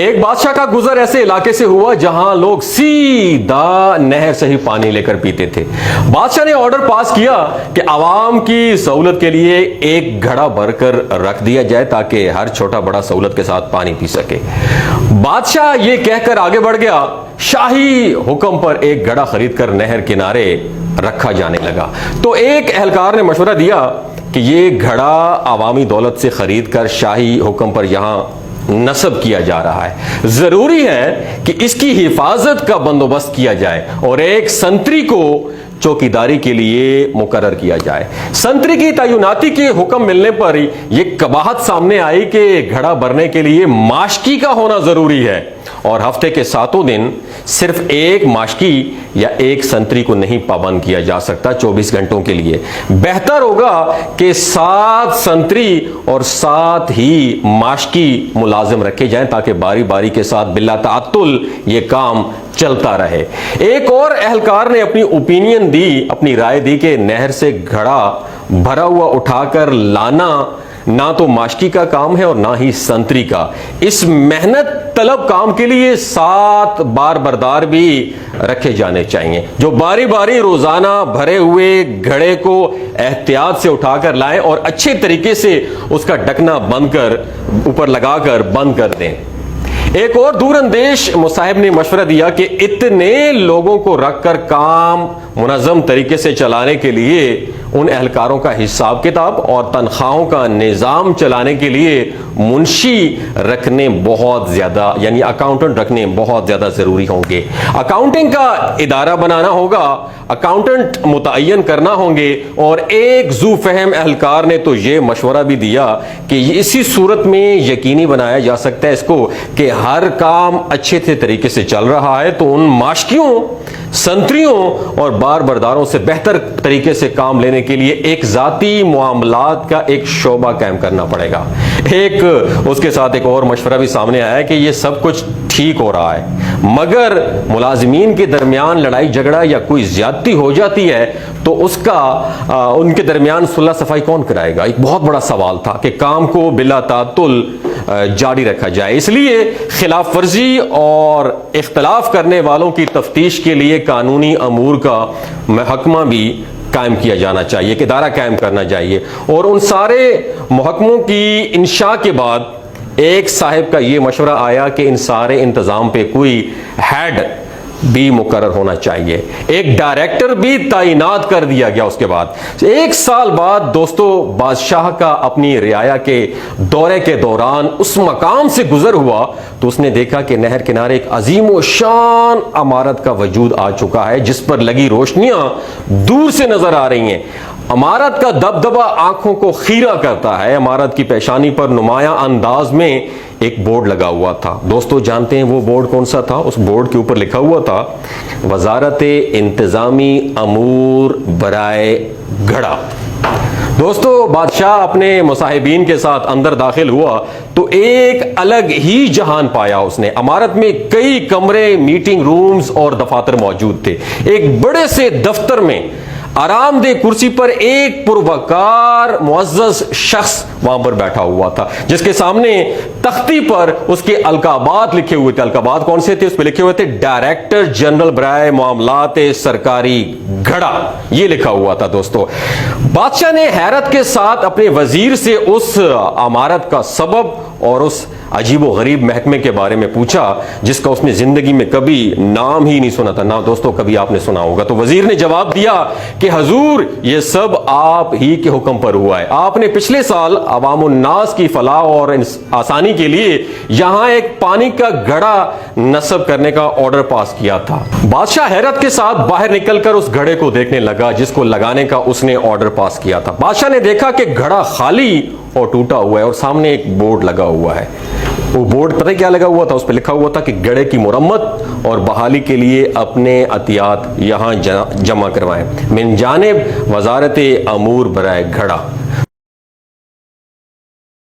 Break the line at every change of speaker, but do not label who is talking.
ایک بادشاہ کا گزر ایسے علاقے سے ہوا جہاں لوگ سیدھا نہر سے ہی پانی لے کر پیتے تھے۔ بادشاہ نے آرڈر پاس کیا کہ عوام کی سہولت کے لیے ایک گھڑا بھر کر رکھ دیا جائے تاکہ ہر چھوٹا بڑا سہولت کے ساتھ پانی پی سکے۔ بادشاہ یہ کہہ کر آگے بڑھ گیا، شاہی حکم پر ایک گھڑا خرید کر نہر کنارے رکھا جانے لگا۔ تو ایک اہلکار نے مشورہ دیا کہ یہ گھڑا عوامی دولت سے خرید کر شاہی حکم پر یہاں نصب کیا جا رہا ہے، ضروری ہے کہ اس کی حفاظت کا بندوبست کیا جائے اور ایک سنتری کو چوکیداری کے لیے مقرر کیا جائے۔ سنتری کی تعیناتی کے حکم ملنے پر یہ قباحت سامنے آئی کہ گھڑا بھرنے کے لیے ماشکی کا ہونا ضروری ہے اور ہفتے کے 7 دن صرف ایک ماشکی یا ایک سنتری کو نہیں پابند کیا جا سکتا 24 گھنٹوں کے لیے۔ بہتر ہوگا کہ 7 سنتری اور 7 ہی ماشکی ملازم رکھے جائیں تاکہ باری باری کے ساتھ بلا تعطل یہ کام چلتا رہے۔ ایک اور اہلکار نے اپنی اوپینین دی، اپنی رائے دی کہ نہر سے گھڑا بھرا ہوا اٹھا کر لانا نہ تو ماشکی کا کام ہے اور نہ ہی سنتری کا۔ اس محنت طلب کام کے لیے 7 بار بردار بھی رکھے جانے چاہیے جو باری باری روزانہ بھرے ہوئے گھڑے کو احتیاط سے اٹھا کر لائیں اور اچھے طریقے سے اس کا ڈھکنا بند کر اوپر لگا کر بند کر دیں۔ ایک اور دور اندیش مصاحب نے مشورہ دیا کہ اتنے لوگوں کو رکھ کر کام منظم طریقے سے چلانے کے لیے ان اہلکاروں کا حساب کتاب اور تنخواہوں کا نظام چلانے کے لیے منشی رکھنے بہت زیادہ یعنی اکاؤنٹنٹ رکھنے بہت زیادہ ضروری ہوں گے۔ اکاؤنٹنگ کا ادارہ بنانا ہوگا، اکاؤنٹنٹ متعین کرنا ہوں گے، اور ایک ذو فہم اہلکار نے تو یہ مشورہ بھی دیا کہ اسی صورت میں یقینی بنایا جا سکتا ہے اس کو کہ ہر کام اچھے طریقے سے چل رہا ہے تو ان ماشکیوں، سنتریوں اور بار برداروں سے بہتر طریقے سے کام لینے کے لیے ایک ذاتی معاملات کا ایک شعبہ قائم کرنا پڑے گا۔ اس کے ساتھ ایک اور مشورہ بھی سامنے آیا ہے کہ یہ سب کچھ ٹھیک ہو رہا ہے مگر ملازمین کے درمیان لڑائی جھگڑا یا کوئی زیادتی ہو جاتی ہے تو اس کا ان کے درمیان صلح صفائی کون کرائے گا؟ ایک بہت بڑا سوال تھا کہ کام کو بلا تعطل جاری رکھا جائے۔ اس لیے خلاف ورزی اور اختلاف کرنے والوں کی تفتیش کے لیے قانونی امور کا محکمہ بھی قائم کیا جانا چاہیے، ایک ادارہ قائم کرنا چاہیے، اور ان سارے محکموں کی انشاء کے بعد ایک صاحب کا یہ مشورہ آیا کہ ان سارے انتظام پہ کوئی ہیڈ بھی مقرر ہونا چاہیے، ایک ڈائریکٹر بھی تعینات کر دیا گیا۔ اس کے بعد 1 سال بعد دوستو بادشاہ کا اپنی رعایا کے دورے کے دوران اس مقام سے گزر ہوا تو اس نے دیکھا کہ نہر کنارے ایک عظیم و شان عمارت کا وجود آ چکا ہے جس پر لگی روشنیاں دور سے نظر آ رہی ہیں۔ عمارت کا دبدبہ آنکھوں کو خیرہ کرتا ہے۔ عمارت کی پیشانی پر نمایاں انداز میں ایک بورڈ لگا ہوا تھا۔ دوستو جانتے ہیں وہ بورڈ کون سا تھا؟ اس بورڈ کے اوپر لکھا ہوا تھا وزارت انتظامی امور برائے گھڑا۔ دوستو بادشاہ اپنے مصاحبین کے ساتھ اندر داخل ہوا تو ایک الگ ہی جہان پایا اس نے۔ عمارت میں کئی کمرے، میٹنگ رومز اور دفاتر موجود تھے۔ ایک بڑے سے دفتر میں آرام دہ کرسی پر ایک پروقار معزز شخص وہاں پر بیٹھا ہوا تھا جس کے سامنے تختی پر اس کے القابات لکھے ہوئے تھے۔ القابات کون سے تھے؟ اس پہ لکھے ہوئے تھے ڈائریکٹر جنرل برائے معاملات سرکاری گھڑا، یہ لکھا ہوا تھا۔ دوستو بادشاہ نے حیرت کے ساتھ اپنے وزیر سے اس عمارت کا سبب اور اس عجیب و غریب محکمے کے بارے میں پوچھا جس کا اس نے زندگی میں کبھی نام ہی نہیں سنا تھا، نہ دوستو کبھی آپ نے سنا ہوگا۔ تو وزیر نے جواب دیا کہ حضور یہ سب آپ ہی کے حکم پر ہوا ہے۔ آپ نے پچھلے سال عوام الناس کی فلاح اور آسانی کے لیے یہاں ایک پانی کا گھڑا نصب کرنے کا آرڈر پاس کیا تھا۔ بادشاہ حیرت کے ساتھ باہر نکل کر اس گھڑے کو دیکھنے لگا جس کو لگانے کا اس نے آرڈر پاس کیا تھا۔ بادشاہ نے دیکھا کہ گھڑا خالی اور ٹوٹا ہوا ہے اور سامنے ایک بورڈ لگا ہوا ہے۔ وہ بورڈ پتہ کیا لگا ہوا تھا؟ اس پہ لکھا ہوا تھا کہ گھڑے کی مرمت اور بحالی کے لیے اپنے عطیات یہاں جمع کروائیں من جانب وزارت امور برائے گھڑا۔